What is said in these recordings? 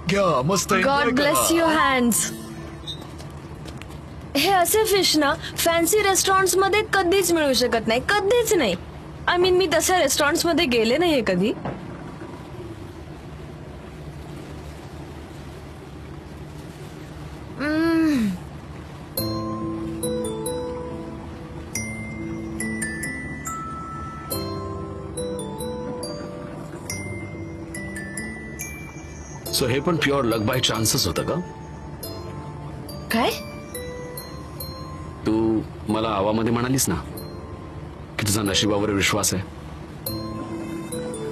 घ्या मस्त God bless your hands. हे असे फिश ना फॅन्सी रेस्टॉरंट्स मध्ये कधीच मिळू शकत नाही, कधीच नाही. आय मीन मी तशा रेस्टॉरंट्स मध्ये गेले नाहीये कधी. सो हे पण प्युअर लक बाय चान्सच होतं का? काय? तू मला आवामध्ये म्हणालीस ना की तुझा नशिबावर विश्वास आहे.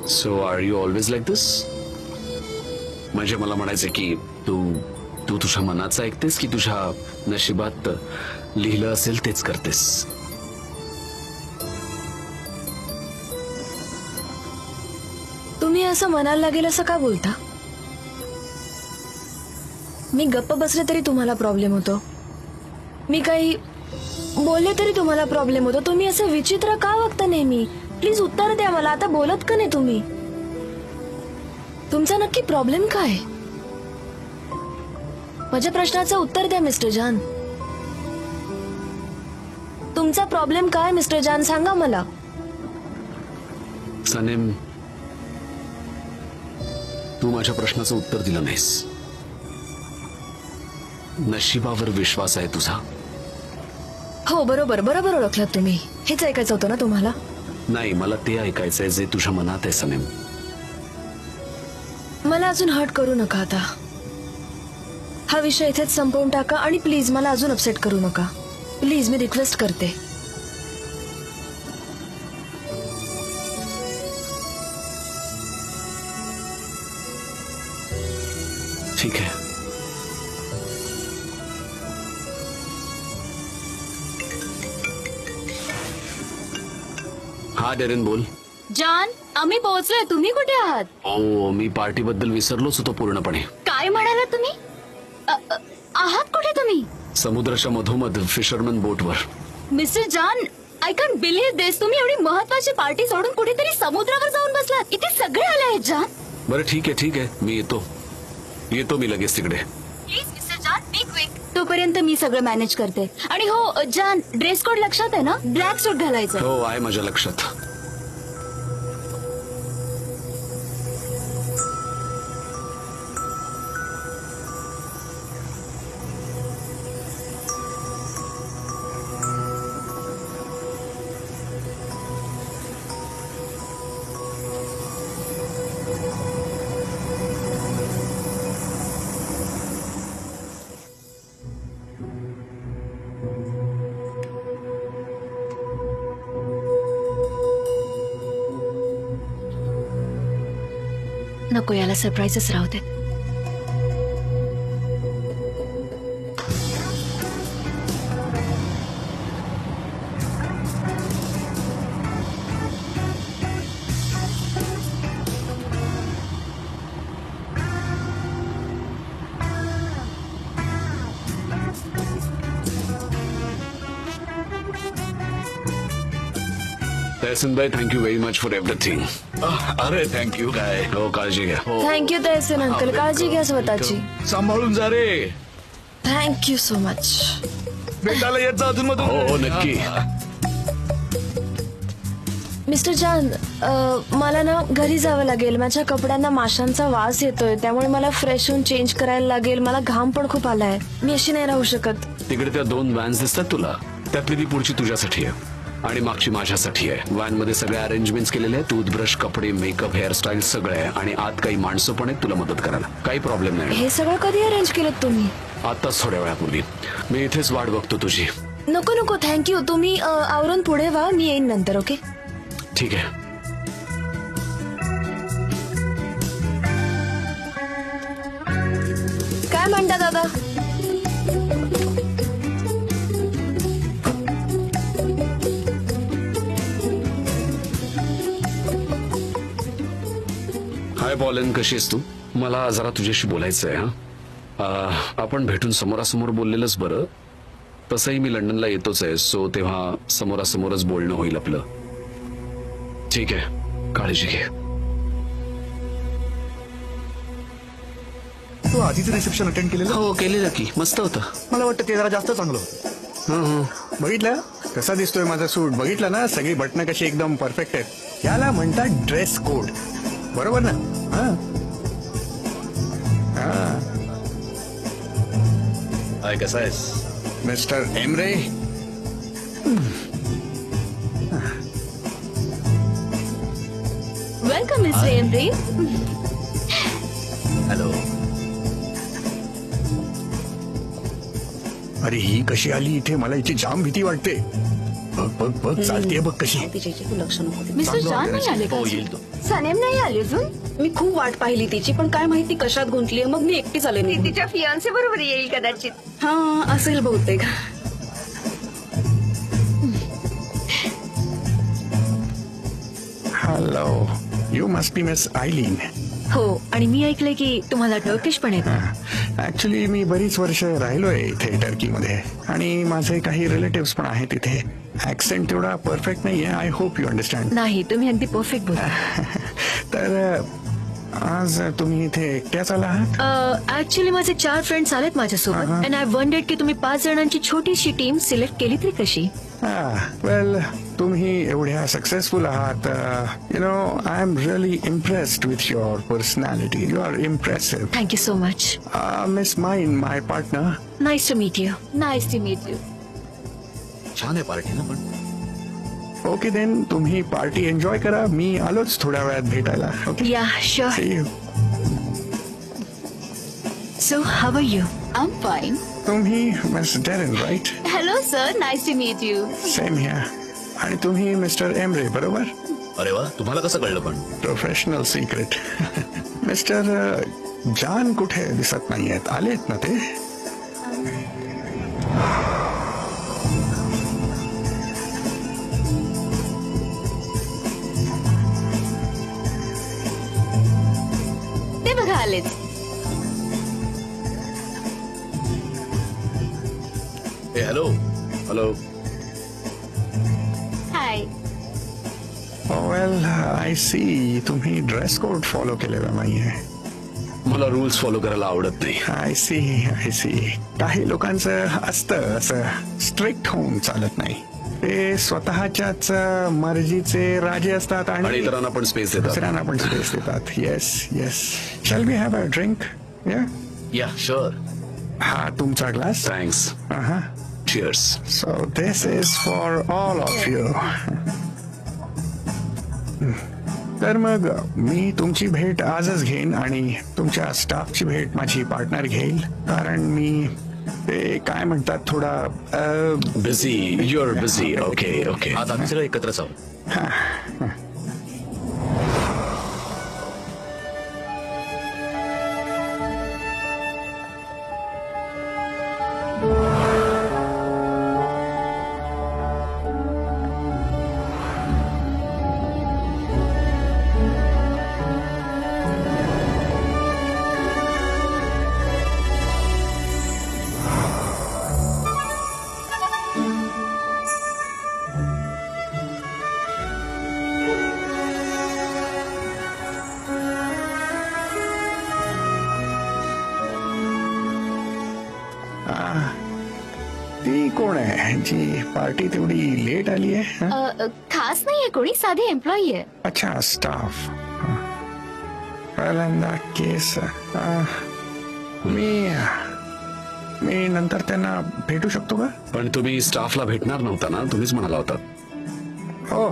So are you always like this? म्हणजे मला म्हणायचं की तू तू तुझ्या मनाचं ऐकतेस की तुझ्या नशिबात लिहिलं असेल तेच करतेस? तुम्ही असं म्हणायला लागेल असं का बोलता? मी गप्प बसले तरी तुम्हाला प्रॉब्लेम होतो, मी काही बोलले तरी तुम्हाला प्रॉब्लेम होतो. तुम्ही असं विचित्र का वागता नेहमी? प्लीज उत्तर द्या मला. आता बोलत का नाही तुम्ही? तुमचा नक्की प्रॉब्लेम काय? माझ्या प्रश्नाचं उत्तर द्या मिस्टर जान. तुमचा प्रॉब्लेम काय मिस्टर जान, सांगा मला. सनेम, तू माझ्या प्रश्नाचं उत्तर दिलं नाहीस. नशिबावर विश्वास आहे तुझा? हो बरोबर बरोबर ओळखलात तुम्ही. हेच ऐकायचं होतं ना तुम्हाला? नाही, मला ते ऐकायचंय जे तुझ्या मनात आहे सनेम. मला अजून हर्ट करू नका. आता हा विषय इथेच संपवून टाका आणि प्लीज मला अजून अपसेट करू नका. प्लीज मी रिक्वेस्ट करते. ठीक आहे. हा डेरेन बोल. जान, आम्ही पोहोचलोय. तुम्ही कुठे आहात? ओ, मी पार्टी बद्दल विसरलोच होतो पूर्णपणे. काय म्हणाला तुम्ही? आहात कुठे तुम्ही? समुद्राच्या मधोमध फिशरमन बोटवर. Mister Can, I can't believe this. तुम्ही एवढी महत्वाची पार्टी सोडून कुठेतरी समुद्रावर जाऊन बसलात. इथे सगळे आले आहेत जान. बरं ठीक आहे, मी येतो मी लगेच तिकडे. Please mister Jaan, be quick. तोपर्यंत मी सगळं मॅनेज करते. आणि हो जान, ड्रेस कोड लक्षात आहे ना? ब्लॅक सूट घालायचं. हो आहे माझ्या लक्षात. नको, याला सरप्राईजच राहू दे. तहसीनभाई, thank you very much for everything. अरे थँक्यू. काय हो, काळजी घ्या. थँक्यू तहसीन अंकल, काळजी घ्या स्वतःची. सांभाळून जा रे. Thank you so much. भेटायला येत जा अजून मधून. हो नक्की. मिस्टर जान, मला ना घरी जावं लागेल. माझ्या कपड्यांना माशांचा वास येतोय, त्यामुळे मला फ्रेश होऊन चेंज करायला लागेल. मला घाम पण खूप आलाय. मी अशी नाही राहू शकत. तिकडे त्या 2 व्हॅन्स दिसतात तुला, त्यातली ती पुढची तुझ्यासाठी आहे आणि मागची माझ्यासाठी आहे. व्हॅन मध्ये सगळे अरेंजमेंट्स केलेले आहेत. टूथब्रश, कपडे, मेकअप, हेअरस्टाईल सगळे आहे आणि आत काही माणसं पण आहेत तुला मदत करायला. काही प्रॉब्लेम नाही. हे सगळं कधी अरेंज केलं तुम्ही? आताच थोड्या वेळापूर्वी. मी इथेच वाट बघतो तुझी. नको नको, थँक्यू. तुम्ही आवरून पुढे व्हा, मी येईन नंतर. ओके. ठीक आहे. काय म्हणता दादा? हाय पॉलन, कशी आहेस तू? मला जरा तुझ्याशी बोलायचं आहे. आपण भेटून समोरासमोर बोललेलंच बरं. तसंही मी लंडनला येतोच आहे, सो तेव्हा समोरासमोरच बोलणं होईल आपलं. ठीक आहे, काळजी घे. तू आधीच रिसेप्शन अटेंड केलेलं? हो केलेलं की, मस्त होतं. मला वाटतं ते जरा जास्त चांगलं होतं. बघितलं कसा दिसतोय माझा सूट? बघितलं ना, सगळी बटणं कशी एकदम परफेक्ट आहेत. याला म्हणतात ड्रेस कोड, बरोबर ना? हाय, कसा आहेस? Mister Emre. Welcome mister Emre. Hello. अरे ही कशी आली इथे? मला इथे जाम भीती वाटते. बघ बघ बघ, चालतीये बघ कशी. मिस्टर जान नाही आले का? हो, येईल तो. सनेम नाही आली अजून. मी खूप वाट पाहिली तिची, पण काय माहिती कशात गुंतली. मग मी एकटीच आले. ती तिच्या फियांसे बरोबर येईल कदाचित. हा, असेल बहुतेक. Hello, you must be miss Aylin. हो, आणि मी ऐकलंय की तुम्हाला टर्किश पण येतं. ऍक्च्युली मी बरीच वर्ष राहिलोय इथे टर्कीमध्ये आणि माझे काही रिलेटिव्ह पण आहेत इथे. ऍक्सेंट तेवढा परफेक्ट नाहीये. I hope you understand. नाही, तुम्ही अगदी परफेक्ट बोला. तर आज तुम्ही इथे एकट्याच आला आहात? ऍक्च्युली माझे 4 फ्रेंड्स आलेत माझ्यासोबत, अँड आय वंडर्ड की तुम्ही 5 जणांची छोटीशी टीम सिलेक्ट केली तरी कशी? वेल, तुम्ही एवढ्या सक्सेसफुल आहात. You know, I am really impressed with your personality. You are impressive. Thank you so much. Miss Mine, my partner. Nice to meet you. Nice to meet you. छान आहे पार्टी ना पण. ओके देन, तुम्ही party enjoy करा. मी आलोच थोड्या वेळात भेटायला. Okay, yeah sure. See you. So how are you? I am fine. तुम्ही miss Deren, right? Hello sir, nice to meet you. Same here. आणि तुम्ही मिस्टर एमरे, बरोबर? अरे वा, तुम्हाला कसं कळलं पण? Professional secret. मिस्टर जान कुठे दिसत नाहीयेत? आलेत ना ते? ते बघा आलेच. ए hello. Hello. Hi. Well, I see तुम्ही ड्रेस कोड फॉलो केलेला नाहीये. मला रूल्स फॉलो करायला आवडत नाही. I see. काही लोकांचं असतं असं स्ट्रिक्ट होऊन चालत नाही. ते स्वतःच्याच मर्जीचे राजे असतात आणि आणि इतरांना पण स्पेस देतात. दुसऱ्यांना पण स्पेस देतात. Yes. Shall we have a drink? Yeah sure. हा तुमचा glass. Thanks. Cheers. So this is for all of you. तर मग मी तुमची भेट आजच घेईन आणि तुमच्या स्टाफची भेट माझी पार्टनर घेईल, कारण मी ते काय म्हणतात थोडा busy. You are busy. Okay. आज आम्ही सगळं एकत्रच आहोत. कोण आहे जी पार्टी तेवढी लेट आली आहे? खास नाहीये कोणी, साधी एम्प्लॉई आहे. अच्छा, स्टाफ. पहिल्यांदा केस मी नंतर त्यांना भेटू शकतो का? पण तुम्ही स्टाफला भेटणार नव्हता ना, तुम्हीच म्हणाला होता. हो,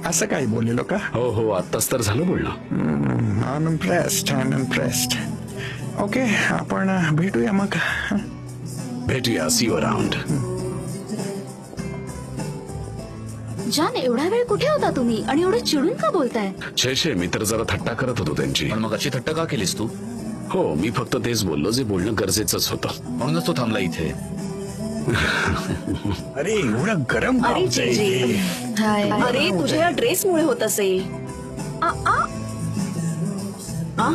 असं काही बोललेलो का? हो हो, आत्ताच तर झालं बोलणं. I am impressed. ओके, आपण भेटूया मग. भेटूया, सी यू अराउंड. जान, एवढा वेळ कुठे होता तुम्ही आणि एवढं चिडून का बोलताय? छे, मी तर जरा थट्टा करत होतो त्यांची. पण मग अशी थट्टा का केलीस तू? हो, मी फक्त तेच बोललो जे बोलणं गरजेचंच होतं. म्हणूनच तो थांबला इथे. अरे एवढं गरम का अरे होतंय जे इथे? हाय. अरे तुझ्या या ड्रेसमुळे होत असेल. आ, आ. आ?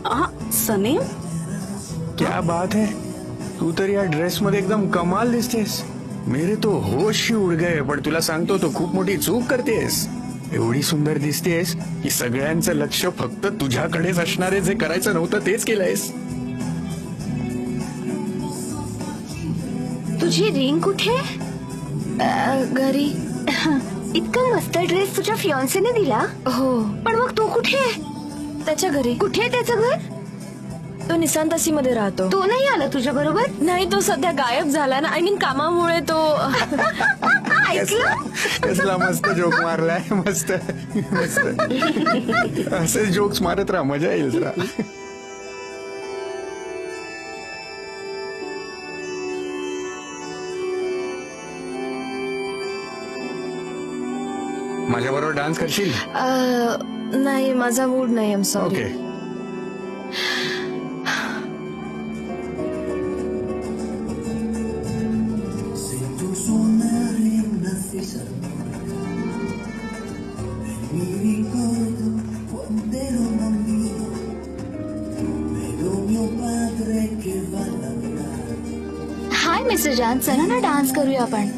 आ, सनेम, क्या बात है, तू तर या ड्रेस मध्ये एकदम कमाल दिसतेस. मेरे तो होश ही उड गए. पण तुला सांगतो, तो खूप मोठी चूक करतेस. एवढी सुंदर दिसतेस की सगळ्यांचं लक्ष फक्त तुझ्याकडेच असणारे, जे करायचं नव्हतं तेच केलंयस. तुझी रिंग कुठे? घरी. इतका मस्त ड्रेस तुझ्या फियांसेने दिला. हो, पण मग तू कुठे? त्याच्या घरी. कुठे आहे त्याचं घर? तो निसांतासी मध्ये राहतो. तो नाही आला तुझ्या बरोबर? नाही, तो सध्या गायब झाला ना. आय मीन कामामुळे तो. ऐकलं? कसला मस्त जोक मारलाय. मस्त मस्त. असे जोक्स मारत राहा, मजा येईल जरा. माझ्या बरोबर डान्स करशील? नाही, माझा मूड नाही. Am sorry. Okay. Hi mister Can, चला ना डान्स करूया आपण.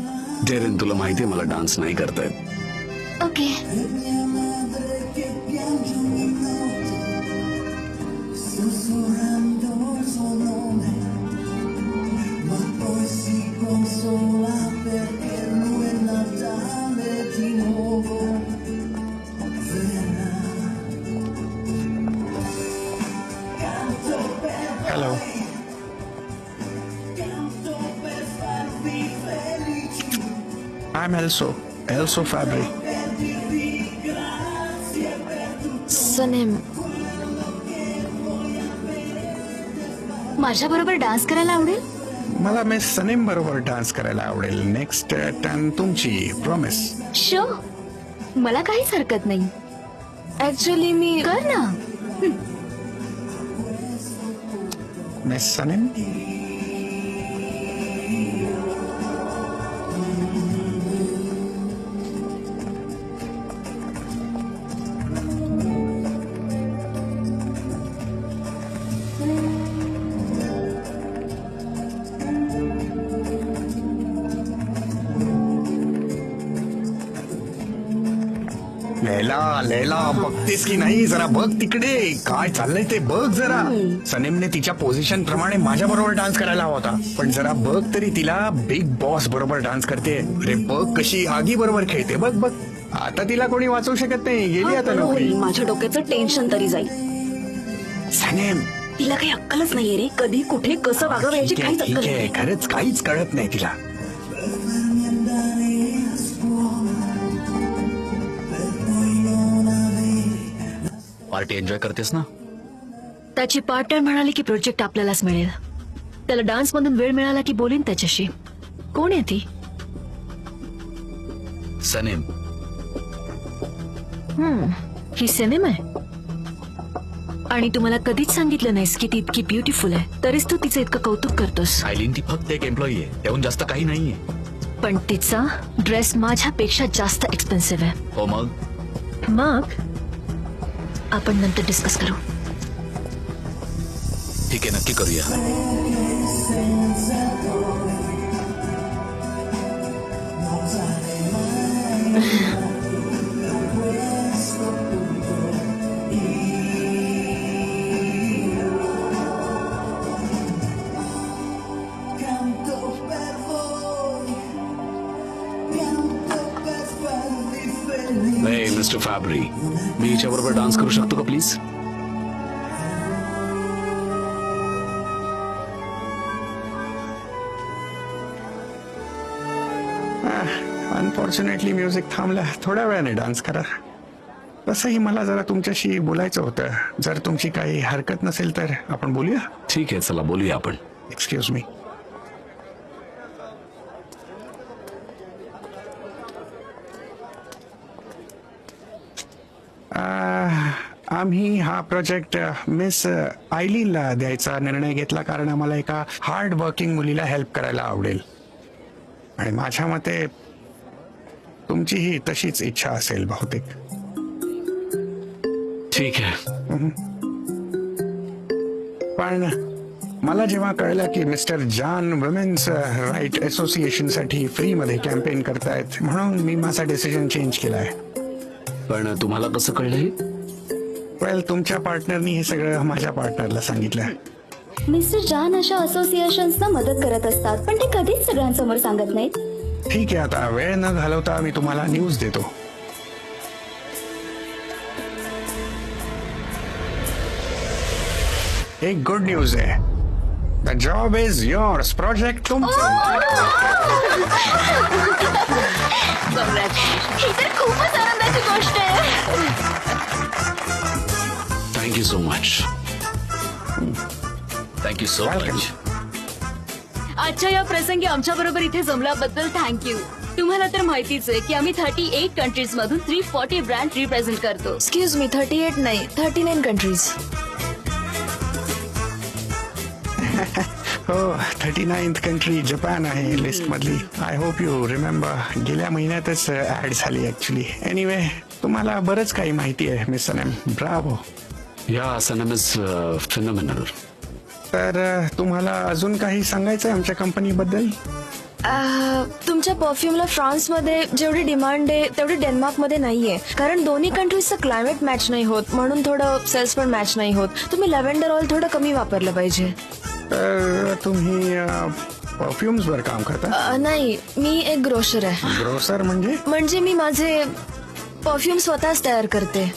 डेरेन, तुला माहितीये मला डान्स नाही करतायत. Okay. Hello. I am also fabric. Sanem, माझ्या बरोबर डान्स करायला आवडेल? मला मिस सनीम बरोबर डान्स करायला आवडेल. नेक्स्ट टर्न तुमची, प्रॉमिस. शो, मला काहीच हरकत नाही. ऍक्च्युली मी. कर ना. मिस सनीम. लैला बघतेस की नाही? जरा बघ तिकडे काय चाललंय ते बघ जरा. सनेमने तिच्या पोझिशन प्रमाणे माझ्या बरोबर डान्स करायला हवा होता, पण जरा बघ तरी तिला. बिग बॉस बरोबर डान्स करते. अरे बघ कशी आगी बरोबर खेळते. बघ बघ, आता तिला कोणी वाचवू शकत नाही. गेली आता नोकरी. माझ्या डोक्याचं टेन्शन तरी जाईल. सनेम, तिला काही अक्कलच नाहीये रे. कधी कुठे कसं वागावं याची ठीक आहे, काहीच ठीक अक्कल आहे. नाही. खरंच काहीच कळत नाही तिला. पार्टी एन्जॉय करतेस ना? त्याची पार्टनर म्हणाली की प्रोजेक्ट आपल्यालाच मिळेल. त्याला डान्स मधून वेळ मिळाला की बोलीन त्याच्याशी. कोण आहे ती? सनेम. ही सनेम आहे. आणि तुम्हाला कधीच सांगितलं नाहीस की ती इतकी ब्युटिफुल आहे, तरीच तू तिचं इतकं कौतुक करतोस. आयलीन ती फक्त एक एम्प्लॉई आहे, त्याहून जास्त काही नाहीये. पण तिचा ड्रेस माझ्यापेक्षा जास्त एक्सपेन्सिव्ह आहे. हो मग मग आपण नंतर डिस्कस करू. ठीक आहे, नक्की करूया. मिस्टर फॅब्री, मी हिच्याबरोबर डान्स करू शकतो का प्लीज? अनफॉर्च्युनेटली म्युझिक थांबलं. थोड्या वेळाने डान्स करा. तसंही मला जरा तुमच्याशी बोलायचं होतं. जर तुमची काही हरकत नसेल तर आपण बोलूया. ठीक आहे, चला बोलूया आपण. Excuse me. आम्ही हा प्रोजेक्ट मिस आयलीनला द्यायचा निर्णय घेतला कारण आम्हाला एका हार्ड वर्किंग मुलीला हेल्प करायला आवडेल आणि माझ्या मते तुमचीही तशीच इच्छा असेल बहुतेक. ठीक आहे. पण मला जेव्हा कळलं की मिस्टर जॉन वुमेन्स राईट असोसिएशनसाठी फ्रीमध्ये कॅम्पेन करतायत म्हणून मी माझा डिसिजन चेंज केलाय. पण तुम्हाला कसं कळलंय? वेल, तुमच्या पार्टनरनी हे सगळं माझ्या पार्टनरला सांगितलं. मिस्टर जॉन अशा असोसिएशन्सना मदत करत असतात पण ते कधीच सगळ्यांसमोर सांगत नाहीत. ठीक आहे, आता वेळ न घालवता मी तुम्हाला न्यूज देतो. एक गुड न्यूज आहे. The job is yours. Project तुमचं. ही तर खूपच आनंदाची गोष्ट आहे. Thank you so much. Thank you so Welcome. Much. आजच्या या प्रसंगी आमच्या बरोबर इथे जमल्याबद्दल थँक्यू. तुम्हाला तर माहितीच आहे की आम्ही 38 कंट्रीज मधून 340 ब्रँड रिप्रेझेंट करतो. एक्सक्यूज मी, 38 नाही 39 कंट्रीज. हो, 39th कंट्री जपान आहे लिस्ट मधली. I hope you remember. गेल्या महिन्यातच ऍड झाली ऍक्च्युली. एनिवे, तुम्हाला बरंच काही माहिती आहे मिस सनम. ब्रावो. या सनम इज फिनोमिनल. तर तुम्हाला अजून काही सांगायचं आहे आमच्या कंपनीबद्दल? तुमच्या परफ्यूमला फ्रान्समध्ये जेवढी डिमांड आहे तेवढी डेन्मार्कमध्ये नाहीये, कारण दोन्ही कंट्रीजचं क्लायमेट मॅच नाही होत म्हणून थोडं सेल्स पण मॅच नाही होत. तुम्ही लॅव्हेंडर ऑइल थोडं कमी वापरलं पाहिजे. तर तुम्ही परफ्युम्स वर काम करता? नाही, मी एक ग्रोशर आहे. ग्रोसर म्हणजे मी माझे परफ्यूम स्वतःच तयार करते.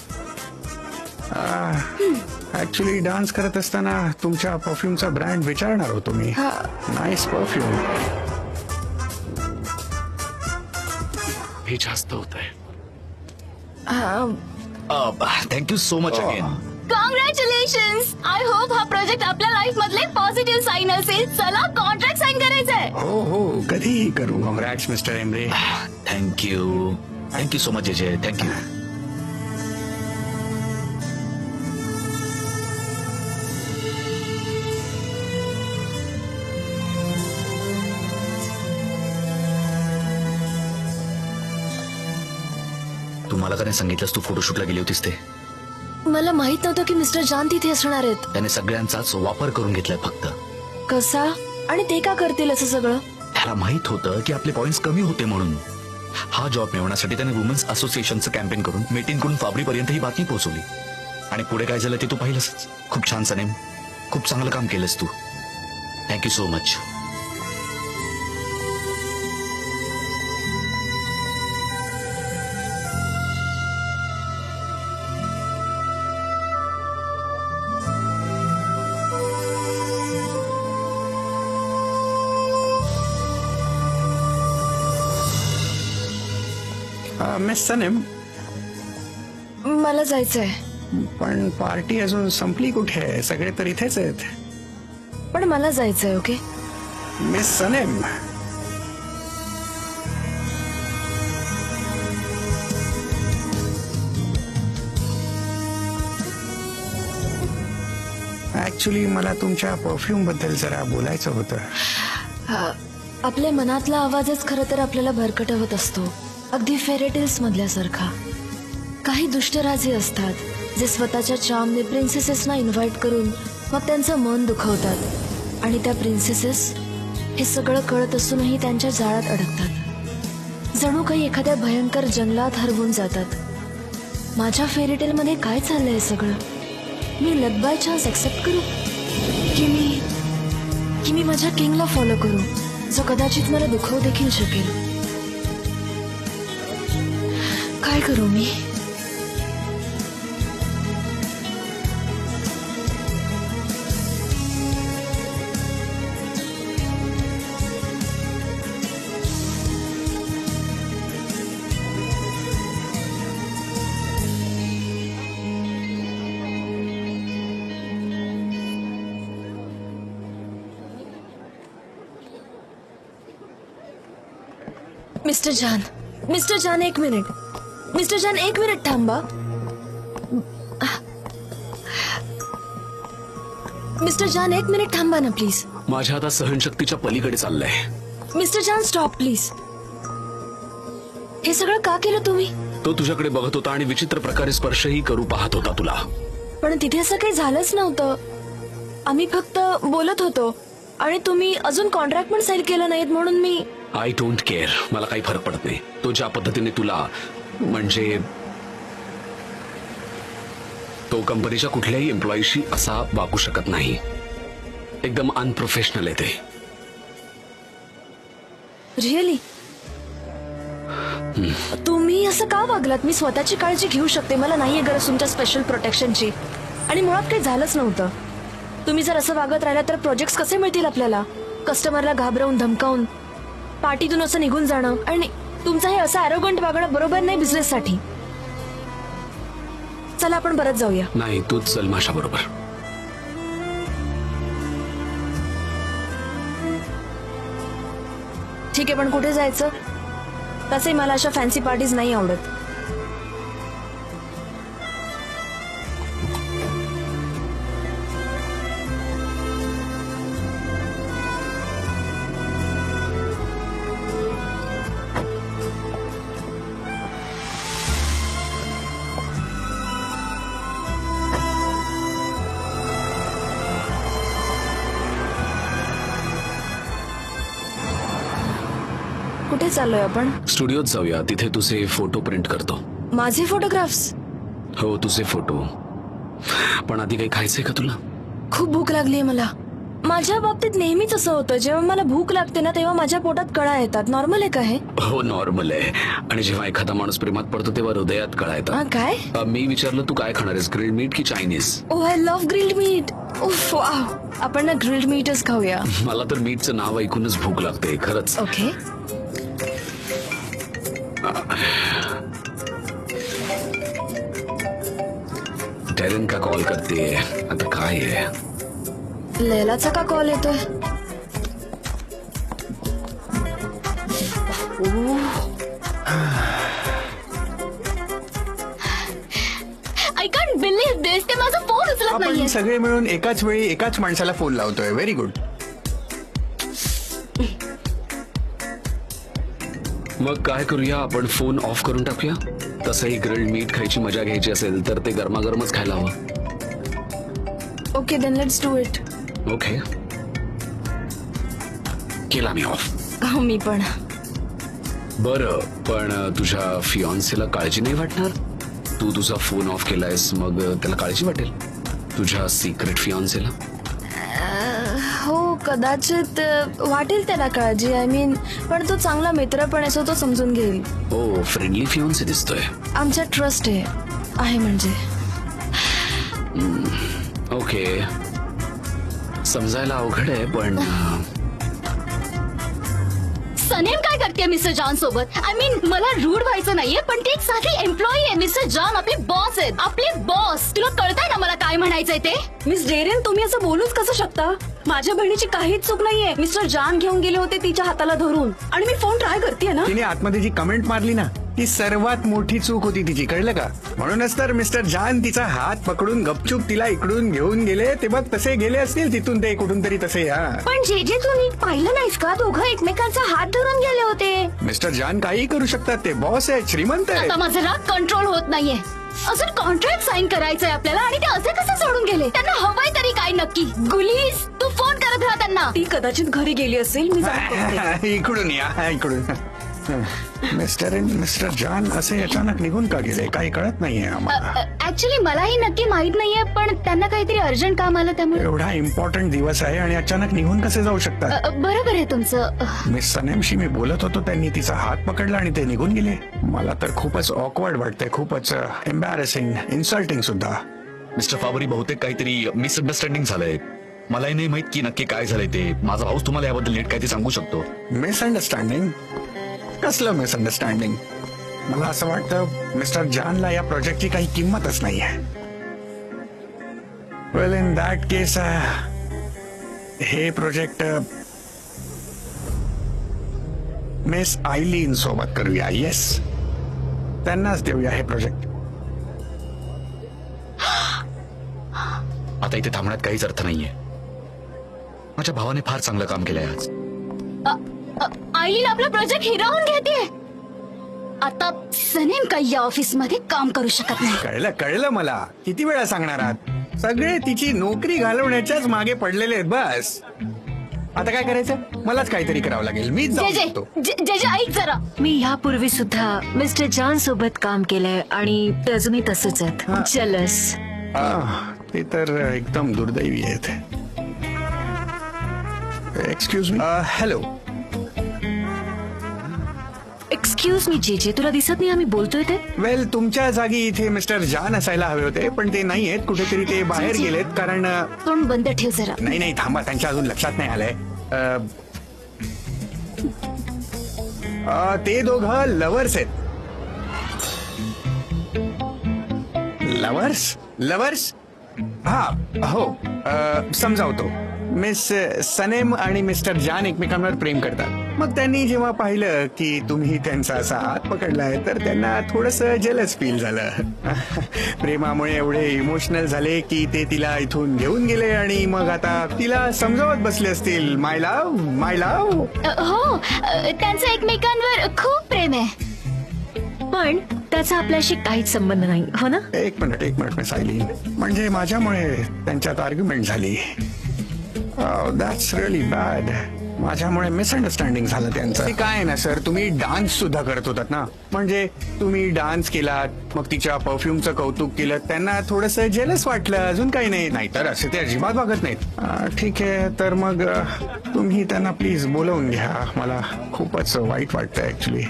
ऍक्च्युली डान्स करत असताना तुमच्या परफ्यूमचा ब्रँड विचारणार होतो मी. Nice perfume. हे जास्त होत आहे. Thank you so much again. Congratulations. I hope हा प्रोजेक्ट आपल्या लाईफ मधले पॉझिटिव्ह साईन असेल. चला कॉन्ट्रॅक्ट साईन करायचंय. हो हो, कधीही करू. Congrats mister Emre. Thank you so much जे. थँक्यू. तुम्हाला का नाही सांगितलंस तू फोटोशूटला गेली होतीस ते? मला माहित नव्हतं की मिस्टर जॉन तिथे असणार आहेत. त्याने सगळ्यांचाच वापर करून घेतलाय फक्त. कसा? आणि ते का करतील असं सगळं? त्याला माहित होतं की आपले पॉइंट्स कमी होते म्हणून. हा जॉब मिळवण्यासाठी त्याने वुमन्स असोसिएशनचं कॅम्पेन करून मीटिंगकडून फाबरीपर्यंत ही बातमी पोहोचवली. आणि पुढे काय झालं ते तू पाहिलंस. खूप छान सनेम, खूप चांगलं काम केलंस तू. Thank you so much. Miss Sanem, मला जायचंय. पण पार्टी अजून संपली कुठे आहे? सगळे तर इथेच आहेत. पण मला जायचंय. Okay miss Sanam. ऍक्च्युली मला तुमच्या परफ्यूम बद्दल जरा बोलायचं होतं. आपल्या मनातला आवाजच खरं तर आपल्याला भरकटवत असतो, अगदी फेरेटेल्स मधल्यासारखा. काही दुष्टराजे असतात जे स्वतःच्या चार्मने प्रिन्सेसेसना इन्व्हाइट करून मग त्यांचं मन दुखवतात आणि त्या प्रिन्सेसेस हे सगळं कळत असूनही त्यांच्या जाळ्यात अडकतात. जणू काही एखाद्या भयंकर जंगलात हरवून जातात. माझ्या फेरीटेलमध्ये काय चाललंय सगळं? मी लक बाय चान्स एक्सेप्ट करू की मी माझ्या किंगला फॉलो करू जो कदाचित मला दुखवू देखील शकेल? काय करू मी? मिस्टर जान एक मिनिट. मिस्टर जान एक मिनिट थांबा. मिस्टर जान एक मिनिट थांबा ना प्लीज. माझ्या आता सहनशक्तीच्या पलीकडे चाललंय. Mister Jaan stop please. हे सगळं का केलं तुम्ही? तो तुझ्याकडे बघत होता आणि विचित्र प्रकारे स्पर्शही करू पाहत होता तुला. पण तिथे असं काही झालंच नव्हतं. आम्ही फक्त बोलत होतो आणि तुम्ही अजून कॉन्ट्रॅक्ट पण साईन केलं नाहीत म्हणून मी. I don't care. मला काही फरक पडत नाही. तो ज्या पद्धतीने तुला म्हणजे तो कंपनीच्या कुठल्याही एम्प्लॉईशी असा वागू शकत नाही. एकदम अनप्रोफेशनल आहे ते. रिअली तुम्ही असं का वागलात? मी स्वतःची काळजी घेऊ शकते. मला नाहीये गरज तुमच्या स्पेशल प्रोटेक्शनची. आणि मुळात काही झालंच नव्हतं. तुम्ही जर असं वागत राहिला तर प्रोजेक्ट कसे मिळतील आपल्याला? कस्टमरला घाबरवून धमकावून पार्टीतून असं निघून जाणं आणि तुमचं हे असं अरोगंट वागणं बरोबर नाही बिझनेस साठी. चला आपण परत जाऊया. नाही, तूच चल माझ्या बरोबर. ठीक आहे, पण कुठे जायचं? तसे मला अशा फॅन्सी पार्टीज नाही आवडत. कुठे चाललोय आपण? स्टुडिओत जाऊया. तिथे तुझे फोटो प्रिंट करतो. माझे फोटोग्राफ्स? हो, तुझे फोटो. पण आधी काही खायचंय का तुला? खूप भूक लागलीये मला. माझ्या बाबतीत नेहमीच असं होतं, जेव्हा मला भूक लागते ना तेव्हा माझ्या पोटात कळा येतात. नॉर्मल आहे का हे? हो, नॉर्मल आहे. आणि जेव्हा एखादा माणूस प्रेमात पडतो तेव्हा हृदयात कळा हा, येतात. काय? मी विचारलं तू काय खाणार आहेस, ग्रिल्ड मीट की Chinese? Oh, I love grilled meat. उफ, वाव. आपण ना ग्रिल्ड मीटच खाऊया. मला तर मीटचं नाव ऐकूनच भूक लागते खरंच. ओके. टॅरेन का कॉल करते आता? काय आहे? लैलाचा का कॉल येतोय? आय कॅन्ट बिलीव्ह दिस. ते माझा फोन उचलत आपण नाहीये. सगळे मिळून एकाच वेळी एकाच माणसाला फोन लावतोय. Very good. मग काय करूया, आपण फोन ऑफ करून टाकूया. तसंही ग्रिल्ड मीट खायची मजा घ्यायची असेल तर ते गरमागरमच खायला हवं. Okay, then let's do it. Okay, केला मी ऑफ. मी पण. बरं, पण तुझ्या फियॉन्सेला काळजी नाही वाटणार? तू तुझा फोन ऑफ केलायस, मग त्याला काळजी वाटेल तुझ्या सिक्रेट फियॉन्सेला? हो, कदाचित वाटेल त्याला काळजी. आय मीन, पण तो चांगला मित्र पण असो, तो समजून घेईल. हो, फ्रेंडली फियॉन्से दिसतोय. आमच्या ट्रस्ट आहे म्हणजे. ओके, समजायला अवघड आहे पण सनेम काय करते मिस्टर जॉन सोबत? आय मीन, मला रूड व्हायचं नाहीये, पण ती एक साधी एम्प्लॉई आहे. मिस्टर जॉन आपले बॉस आहेत. आपले बॉस. तुला कळतंय ना मला काय म्हणायचंय ते? मिस डेरेन, तुम्ही असं बोलूच कसं शकता? माझ्या बहिणीची काहीच चूक नाहीये. मिस्टर जान घेऊन गेले होते तिच्या हाताला धरून आणि मी फोन ट्राय करते ना. तिने आतमध्ये जी कमेंट मारली ना, ती सर्वात मोठी चूक होती तिची, कळलं का? म्हणूनच तर मिस्टर जान तिचा हात पकडून गपचूप तिला इकडून घेऊन गेले. ते बघ, तसे गेले असतील तिथून ते कुठून तरी तसे. हा, पण जे तू नीट पाहिलं नाहीस का? दोघं एकमेकांचा हात धरून गेले होते. मिस्टर जान काही करू शकतात. ते बॉस आहेत, श्रीमंत आहेत. आता माझा राग कंट्रोल होत नाहीये. अजून कॉन्ट्रॅक्ट साईन करायचंय आपल्याला आणि ते असे कसे सोडून गेले? त्यांना हवंय तरी काय नक्की? गुलीस, तू फोन करत राहा त्यांना. ती कदाचित घरी गेली असेल. मी जाऊन बघते. इकडून या, इकडून. मिस्टर अँड मिस्टर जॉन असे अचानक निघून का गेले काही कळत नाहीये आम्हाला. ऍक्च्युली मलाही नक्की माहित नाहीये, पण त्यांना काहीतरी अर्जंट काम आलं त्यामुळे. एवढा इम्पॉर्टंट दिवस आहे आणि अचानक निघून कसे जाऊ शकतात. बरोबर आहे तुमचं. मिस सनेमशी मी बोलत होतो, त्यांनी तिचा हात पकडला आणि ते निघून गेले. मला तर खूपच ऑकवर्ड वाटतंय, खूपच एम्बॅरेसिंग, इन्सल्टिंग सुद्धा. मिस्टर फाबरी बहुतेक काहीतरी मिसअंडरस्टँडिंग झालंय. मलाही नाही माहित की नक्की काय झालंय ते. माझा भाऊच तुम्हाला याबद्दल नीट काय ते सांगू शकतो. मिसअंडरस्टँडिंग? कसलं मिसअंडरस्टँडिंग? मला असं वाटतं मिस्टर जॉनला या प्रोजेक्टची काही किंमतच नाहीये. वेल इन दॅट केस हे प्रोजेक्ट मिस आयलीन सोबत करूया. येस, त्यांनाच देऊया हे प्रोजेक्ट. आता इथे थांबण्यात काहीच अर्थ नाहीये. माझ्या भावाने फार चांगलं काम केलंय आज. आईलीन आपला प्रोजेक्ट हिरावून घेते. आता सनेम काही या ऑफिस मध्ये काम करू शकत नाही. कळलं कळलं मला. किती वेळा सांगणार आहात? सगळे तिची नोकरी घालवण्याच्याच मागे पडलेले आहेत. बस आता काय करायचं? मलाच काहीतरी करावं लागेल. मीच जाऊ जे शकतो. जे जे ऐक जरा. मी ह्यापूर्वी सुद्धा मिस्टर जॉन सोबत काम केलंय आणि ते अजूनही तसंच आहेत. जलस. ते तर एकदम दुर्दैवी आहेत. Excuse me. Hello. Excuse me जे तुला दिसत नाही आम्ही बोलतोय ते? वेल, तुमच्या जागी इथे मिस्टर जॉन असायला हवे होते, पण ते नाही आहेत. कुठेतरी ते बाहेर गेलेत. कारण तोंड बंद ठेव जरा. नाही थांबा, त्यांच्या अजून लक्षात नाही आलंय. ते दोघं लवर्स आहेत. लवर्स? हा, हो. समजावतो. मिस सनेम आणि मिस्टर जॉन एकमेकांवर प्रेम करतात. मग त्यांनी जेव्हा पाहिलं की तुम्ही त्यांचा असा हात पकडलाय, तर त्यांना थोडस जेलस फील झालं. प्रेमामुळे एवढे इमोशनल झाले की ते तिला इथून घेऊन गेले आणि मग आता तिला समजावत बसले असतील. माय लव्ह. हो, त्यांचं एकमेकांवर खूप प्रेम आहे. पण त्याचा आपल्याशी काहीच संबंध नाही, हो ना? एक मिनिट मिस आयलीन. म्हणजे माझ्यामुळे त्यांच्यात आर्ग्युमेंट झाली. That's really bad. माझ्यामुळे मिसअंडरस्टँडिंग झालं त्यांचं. ते काय आहे ना सर, तुम्ही डान्स सुद्धा करत होतात ना. म्हणजे तुम्ही डान्स केलात, मग तिच्या परफ्यूमचं कौतुक केलं, त्यांना थोडस जेलस वाटलं, अजून काही नाही. नाहीतर असे ते अजिबात वागत नाहीत. ठीक आहे, तर मग तुम्ही त्यांना प्लीज बोलवून घ्या. मला खूपच वाईट वाटतं ऍक्च्युली.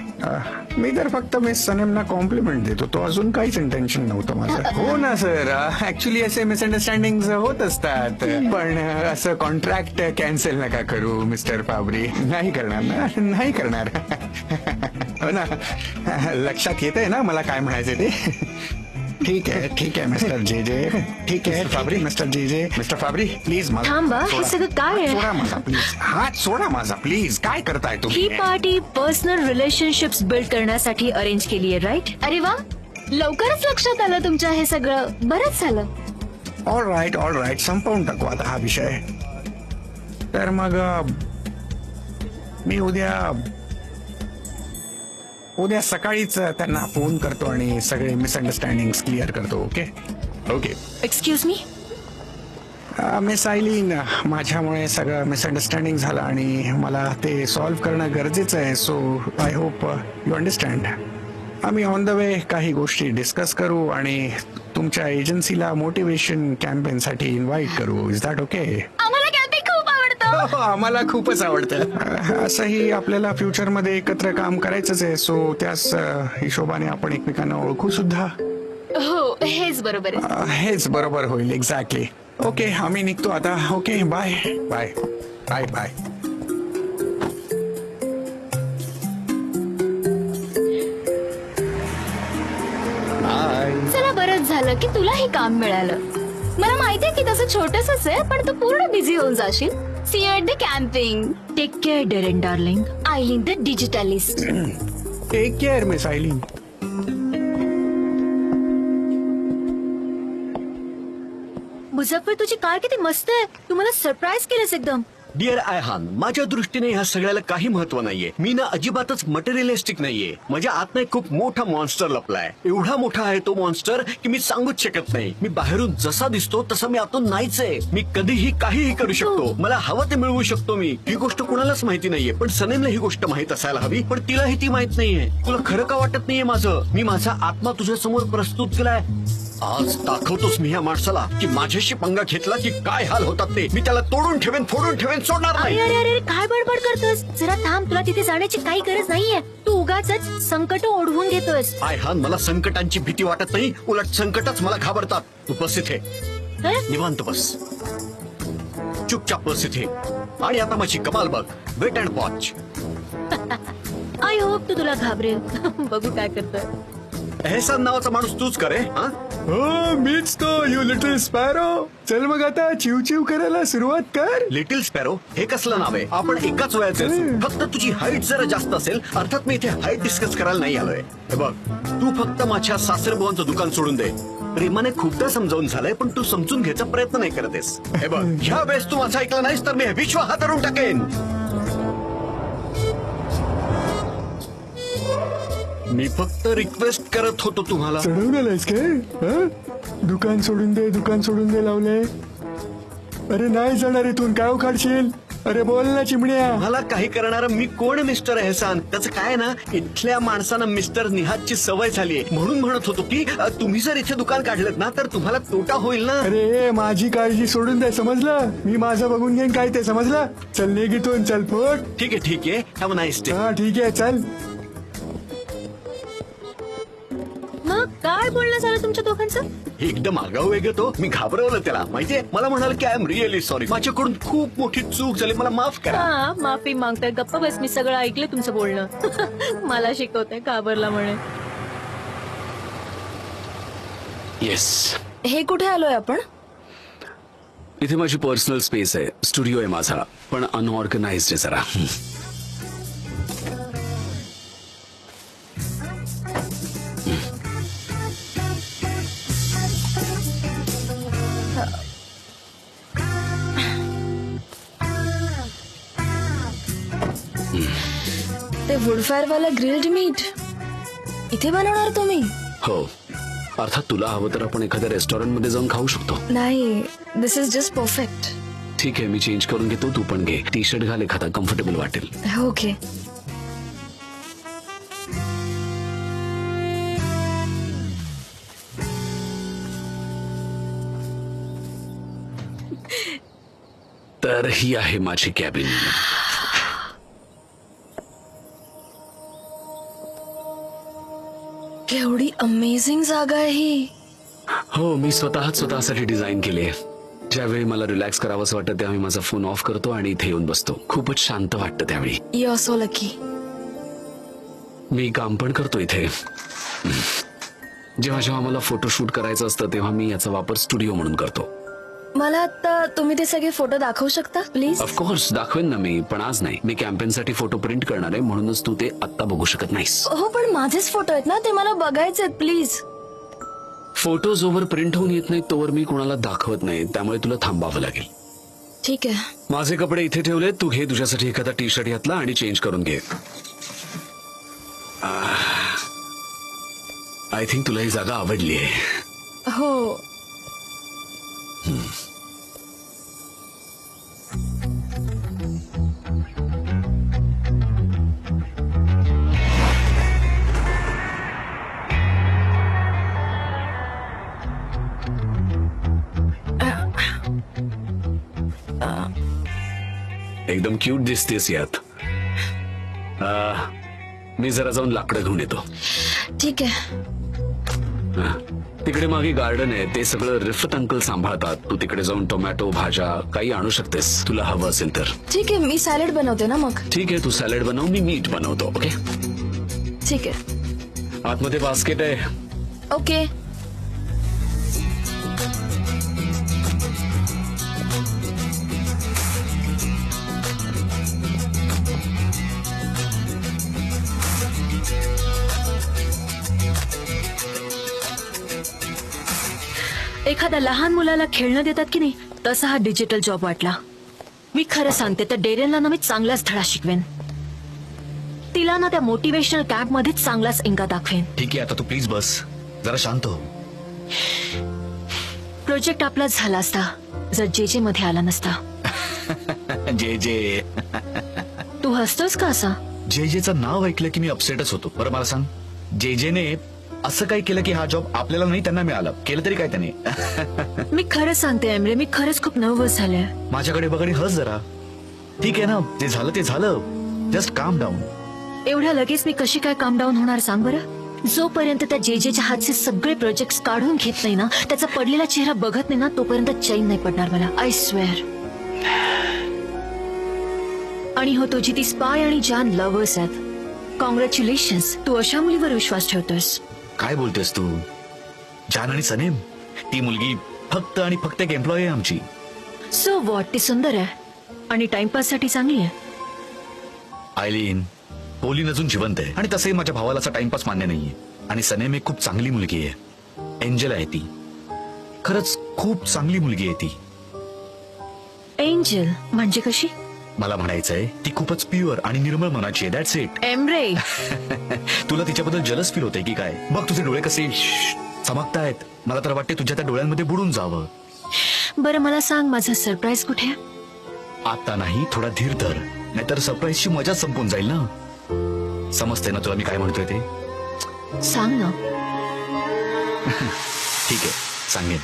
मी तर फक्त मिस सनेमना कॉम्प्लिमेंट देत होतो, अजून काहीच इंटेन्शन नव्हतं माझं. हो ना सर, ऍक्च्युली असे मिसअंडरस्टँडिंग होत असतात. पण असं कॉन्ट्रॅक्ट कॅन्सल नका करू मिस्टर फाबरी. नाही करणार. हो ना, लक्षात येतंय ना मला काय म्हणायचं ते. ठीक आहे मिस्टर जे. ठीक आहे फाबरी. मिस्टर फाबरी प्लीज थांबा, हे सगळं काय आहे? सोडा माझा प्लीज. हात सोडा माझा प्लीज. काय करताय ही तुम्ही? पार्टी पर्सनल रिलेशनशिप्स बिल्ड करण्यासाठी अरेंज केली आहे, राईट? अरे वा, लवकरच लक्षात आलं तुमच्या हे सगळं. बरंच झालं. ऑल राईट संपवून टाकू आता हा विषय. तर मग मी उद्या सकाळीच त्यांना फोन करतो आणि सगळे मिसअंडरस्टँडिंग क्लिअर करतो. ओके. Excuse me. मिस आयलीन, माझ्यामुळे सगळं मिसअंडरस्टँडिंग झालं आणि मला ते सॉल्व्ह करणं गरजेचं आहे. So I hope you understand. आम्ही ऑन द वे काही गोष्टी डिस्कस करू आणि तुमच्या एजन्सीला मोटिवेशन कॅम्पेन साठी इन्व्हाइट करू. Is that okay? आम्हाला कॅम्पिंग खूप आवडतं. आम्हाला खूपच आवडतं. असंही आपल्याला फ्युचरमध्ये एकत्र काम करायचंच आहे. सो त्याच हिशोबाने आपण एकमेकांना ओळखू सुद्धा. हो, हेच बरोबर आहे. हेच बरोबर होईल. एक्झॅक्टली. ओके, आम्ही निघतो आता. Okay, bye. चला, बरंच झालं की तुला हे काम मिळालं. मला माहितीये की तसं छोटसच आहे, पण तू पूर्ण बिझी होऊन जाशील. See you at the camping. Take care Deren darling. Aylin the digitalist. Take care miss Aylin. Muzaffer, तुझी कार किती मस्त आहे. तू मला सरप्राईज केलंस एकदम. डिअर आयहान, माझ्या दृष्टीने ह्या सगळ्याला काही महत्व नाहीये. मी ना अजिबातच मटेरियलिस्टिक नाहीये. माझ्या आत नाही खूप मोठा मॉन्स्टर लपलाय. एवढा मोठा आहे तो मॉन्स्टर की मी सांगूच शकत नाही. मी बाहेरून जसा दिसतो तसा मी आतून नाहीच आहे. मी कधीही काहीही करू शकतो. मला हवं ते मिळवू शकतो मी. ही गोष्ट कुणालाच माहिती नाहीये, पण सनेमला ही गोष्ट माहित असायला हवी, पण तिलाही ती माहित नाहीये. तुला खरं का वाटत नाहीये माझं? मी माझा आत्मा तुझ्या समोर प्रस्तुत केलाय. आज दाखवतोच मी ह्या माणसाला की माझ्याशी पंगा घेतला की काय हाल होतात ते. मी त्याला तोडून ठेवेन, फोडून ठेवेन, सोडणार अरे नाही. अरे अरे काय बडबड करतोस? जरा थांब, तुला तिथे जाण्याची काही गरज नाहीये. तू उगाच संकट ओढवून घेतोयस. आयहान, मला संकटांची भीती वाटत नाही, उलट संकटच मला घाबरतात. तू बस इथे, हं? निवांत बस, चुपचाप बस इथे. आणि आता माझी कमाल बघ. Wait and watch. I hope तू तुला घाबरेल. बघू काय करतोय. एहसान नावाचा माणूस तूच करे. हा, हो मीच तो, यू लिटिल स्पॅरो. चल मग आता चिव चिव करायला सुरुवात कर. लिटिल स्पॅरो हे कसलं नाव आहे? आपण एकाच वयाचे असू. फक्त तुझी हाईट जरा जास्त असेल. अर्थात मी इथे हाईट डिस्कस करायला नाही आलोय. हे बघ, तू फक्त माझ्या सासरबुवांचं दुकान सोडून दे. प्रेमाने खूपदा समजावून झालंय, पण तू समजून घ्यायचा प्रयत्न नाही करतेस. हे बघ, ह्या वेळेस तू माझं ऐकलं नाहीस तर मी हे विश्व हाताळून टाकेन. मी फक्त रिक्वेस्ट करत होतो तुम्हाला. चढवून आलायस काय? हं? दुकान सोडून दे, दुकान सोडून दे लावलंय. अरे नाही जाणार इथून, काय उखाडशील? अरे बोल ना चिमण्या. मला काही करणार मी कोण मिस्टर एहसान? त्याचं काय ना, इथल्या माणसांना मिस्टर निहादची सवय झालीये. म्हणून म्हणत होतो की तुम्ही जर इथे दुकान काढलं ना तर तुम्हाला तोटा होईल ना. अरे माझी काळजी सोडून दे, समजलं? मी माझं बघून घेईन काय ते, समजलं? चल निघ इथून, चल फुट. ठीक आहे. Have a nice day. हा ठीक आहे, चल. मग काय बोलणं झालं तुमच्या दोघांचं? एकदम आगाऊ वेगळं तो. मी घाबरवलं त्याला, माहितीये. मला म्हणाल की आय एम रिअली सॉरी, माझ्याकडून खूप मोठी चूक झाली, मला माफ करा. हा, माफी मागताय. गप्प बस, मी सगळं ऐकलं तुमचं बोलणं. मला शिकवताय घाबरला म्हणे. येस, हे कुठे आलोय आपण? इथे माझी पर्सनल स्पेस आहे, स्टुडिओ आहे माझा, पण अनऑर्गनाइज्ड आहे जरा. ते वुडफायर वाला ग्रिल्ड मीट इथे बनवणार तुम्ही? हो, अर्थात तुला हवं तर आपण एखाद्या रेस्टॉरंट मध्ये जाऊन खाऊ शकतो. नाही, दिस इज जस्ट परफेक्ट. ठीक आहे, मी चेंज करून घेतो, तू पण घे. टी शर्ट घाल एखादा, कम्फर्टेबल वाटेल. ओके. तर ही आहे माझी कॅबिन. केवढी अमेझिंग जागा आहे ही. हो, मी स्वतःसाठी डिझाईन केली आहे. ज्यावेळी मला रिलॅक्स करावंसं वाटतं त्यावेळी माझा फोन ऑफ करतो आणि इथे येऊन बसतो. खूपच शांत वाटतं त्यावेळी. You are so lucky. मी काम पण करतो इथे. जेव्हा जेव्हा मला फोटोशूट करायचं असतं तेव्हा मी याचा वापर स्टुडिओ म्हणून करतो. मला आता तुम्ही ते सगळे फोटो दाखवू शकता प्लीज? ऑफकोर्स दाखवेन ना मी, पण आज नाही. मी कॅम्पेनसाठी फोटो प्रिंट करणार आहे, म्हणूनच तू ते आत्ता बघू शकत नाहीस. हो, पण माझेच फोटो आहेत ना, ते मला बघायचे आहेत प्लीज. फोटो जोवर प्रिंट होऊन येत नाही तोवर मी कोणाला दाखवत नाही, त्यामुळे तुला थांबावं लागेल. ठीक आहे. माझे कपडे इथे ठेवले, तू घे तुझ्यासाठी एखादा टी शर्ट घातला आणि चेंज करून घे. आय थिंक तुला ही जागा आवडली आहे. हो. एकदम क्यूट दिसतेस यात. मी जरा जाऊन लाकडं घेऊन येतो. ठीक आहे. तिकडे मागे गार्डन आहे, ते सगळं रिफत अंकल सांभाळतात. तू तिकडे जाऊन टोमॅटो, भाज्या काही आणू शकतेस तुला हवं असेल तर. ठीक आहे, मी सॅलड बनवते ना मग. ठीक आहे, तू सॅलड बनव, मी मीट बनवतो. ओके, ठीक आहे. आतमध्ये बास्केट आहे. ओके. एखाद्या लहान मुलाला खेळणं देतात की नाही, तसा हा डिजिटल जॉब वाटला. मी खरं सांगते तर डेरेनला ना मी चांगलाच धडा शिकवेन. तिला ना त्या मोटिवेशनल कॅम्प मध्येच चांगलाच इंगा दाखवेन. ठीक आहे, आता तू प्लीज बस, जरा शांत हो. प्रोजेक्ट आपलाच झाला असता जर जे मध्ये आला नसता. जे जे तू हसतोस का असा? जे जेचं नाव ऐकलं की मी अपसेटच होतो. बरं मला सांग, जे जेने असं काय केलं की हा जॉब आपल्याला नाही त्यांना मिळाला? केलं तरी काय त्याने? मी खरं सांगते एमरे, मी खरंच खूप नर्वस झाले. माझ्याकडे बघ आणि हस जरा. ठीक आहे ना, जे झालं ते झालं. जस्ट काम डाऊन. एवढ्या लगेच मी कशी काय काम डाऊन होणार सांग बरं? जोपर्यंत त्या जेजेच्या हातचे सगळे प्रोजेक्ट काढून घेत नाही ना, त्याचा पडलेला चेहरा बघत नाही ना, तोपर्यंत चैन नाही पडणार मला. I swear. आणि हो, तुझी ती स्पाय आणि जान लव्हर्स आहेत. कॉंग्रॅच्युलेशन्स, तू अशा मुलीवर विश्वास ठेवतोस. काय बोलतेस तू? जान आणि सनेम, ती मुलगी फक्त आणि फक्त एक एम्प्लॉई आहे आमची. सो वॉट, ती सुंदर आहे आणि टाइमपास साठी चांगली आहे. आयलीन, पोलीन अजून जिवंत आहे आणि तसंही माझ्या भावाला असा टाइमपास मान्य नाहीये. आणि सनेम एक खूप चांगली मुलगी आहे. एंजल आहे ती. खरंच खूप चांगली मुलगी आहे ती. एंजल म्हणजे कशी? मला म्हणायचंय ती खूपच प्युअर आणि निर्मळ मनाची आहे. That's it. एमरे, तुला तिच्याबद्दल जलस फील होतंय की काय? बघ तुझे डोळे कसे चमकतायत. मला तर वाटते तुझ्या त्या डोळ्यांमध्ये बुडून जावं. बरं मला सांग, माझा सरप्राईज कुठे आहे? आता नाही, थोडा धीर धर, नाहीतर सरप्राईजची मजा संपून जाईल ना. समजते ना तुला मी काय म्हणतोय ते? सांग ना. ठीक आहे, सांगेन.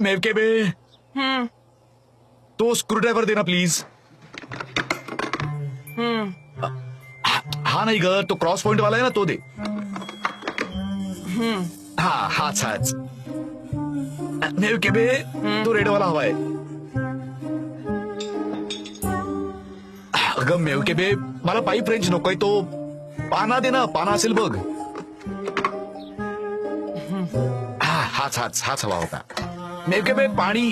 मेवके बे, तो स्क्रूड्रायव्हर दे ना प्लीज. हा नाही ग, तो क्रॉस पॉइंट वाला आहे ना, तो दे. हा हाच हाच. मेवके बे, तो रेडवाला हवाय. अगं मेवके बे, मला पाईप रेंज नकोय, तो पाना दे ना. पाना असेल बघ. हा हाच हाच हाच हवा होता. मेवके बे, पाणी.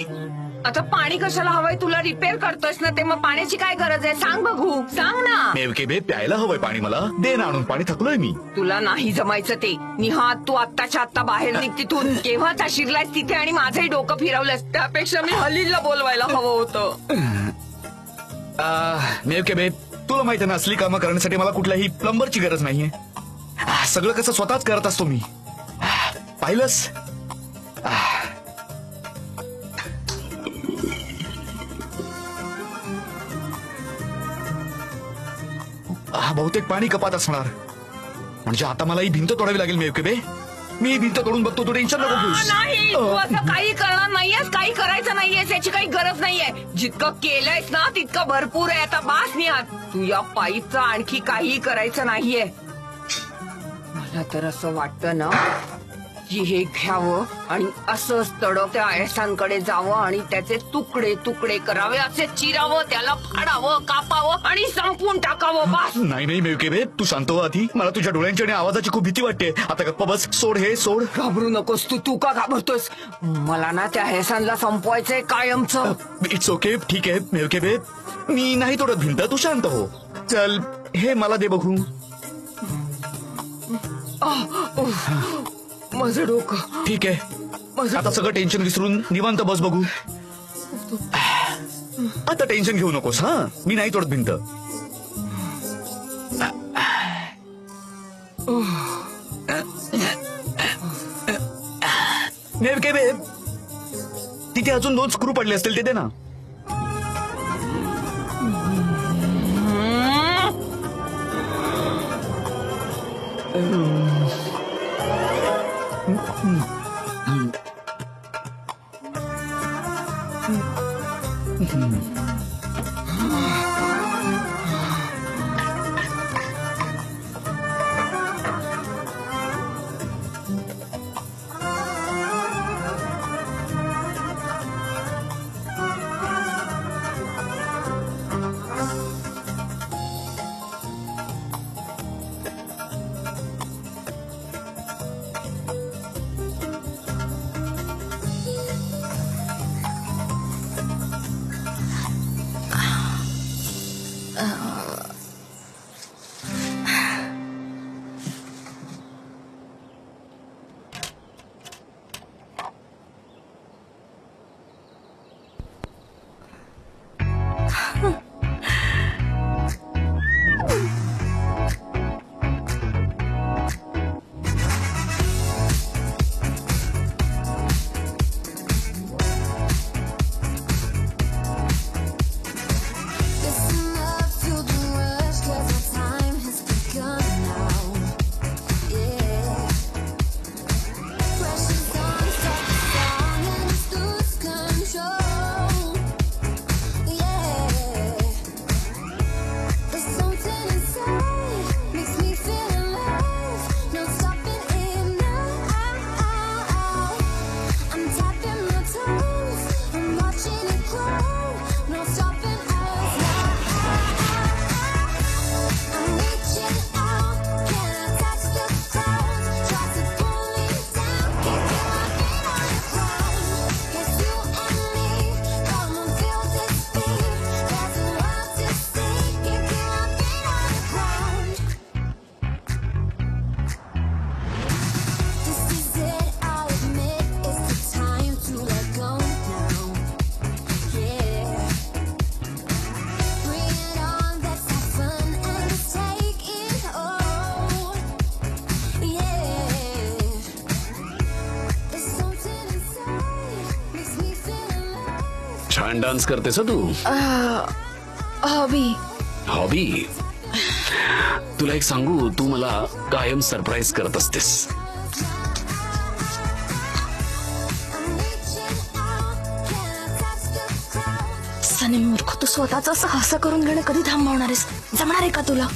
आता पाणी कशाला हवंय तुला? रिपेअर करतोयस ना ते, मग पाण्याची काय गरज आहे? सांग बघू, सांग ना. मेवके बे, प्यायला हवंय पाणी मला. दे ना आणून पाणी, थकलोय मी. तुला नाही जमायचं ते. निहात, तू आत्ताच्या आत्ता बाहेर निघ तिथून. केव्हा शिरलायस तिथे आणि माझंही डोकं फिरवलंस. त्यापेक्षा मी हलीलला बोलवायला हवं होतं. मेवके बे, तुला माहिती आहे ना, असली कामं करण्यासाठी मला कुठल्याही प्लंबरची गरज नाहीये. सगळं कसं स्वतःच करत असतो मी. पाहिलंस? बहुतेक पाणी कपात असणार. म्हणजे आता मला ही भिंत तोडावी लागेल मेवके बे. मी ही भिंत तोडून बघतो, तू टेन्शन नको घेऊस. नाही, तू असं काही करणार नाहीयेस, काही करायचं नाहीयेस, याची काही गरज नाहीये. जितकं केलंयस ना तितकं भरपूर आहे. आता बास निहात, तू या पाईपचं आणखी काही करायचं नाहीये. मला तर असं वाटतं ना की हे घ्यावं आणि असंच तडक त्या आयसांकडे जावं आणि त्याचे तुकडे तुकडे करावे. असे चिरावं, त्याला फाडावं, कापावं आणि संपवून टाकावं. बास. नाही नाही मेवके बे, तू शांत हो आधी. मला तुझ्या डोळ्यांची आणि आवाजाची खूप भीती वाटते. आता गप्पा बस. सोड हे, सोड. घाबरू नकोस तू का घाबरतोस? मला ना त्या हेसांना संपवायचंय कायमचं. इट्स ओके, ठीक आहे मेवके बे, मी नाही तोडत भिंत, तू शांत हो. चल हे मला दे बघू. माझं डोकं. ठीक आहे, आता सगळं टेन्शन विसरून निवांत बस बघू. आता टेन्शन घेऊ नकोस. हा, मी नाही तोडत भिंत. मेवके बे, तिथे अजून 2 स्क्रू पडले असतील, ते दे ना. छान डान्स करतेस हं तू. हॉबी. हॉबी. तुला एक सांगू, तू मला कायम सरप्राईज करत असतेस. सनी मूर्ख, तू स्वतःच असं हसं करून घेणं कधी थांबवणार आहेस? जमणार आहे का तुला?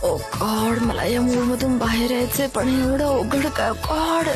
ओ गॉड, मला या मूड मधून बाहेर यायचंय, पण एवढं अवघड काय गॉड.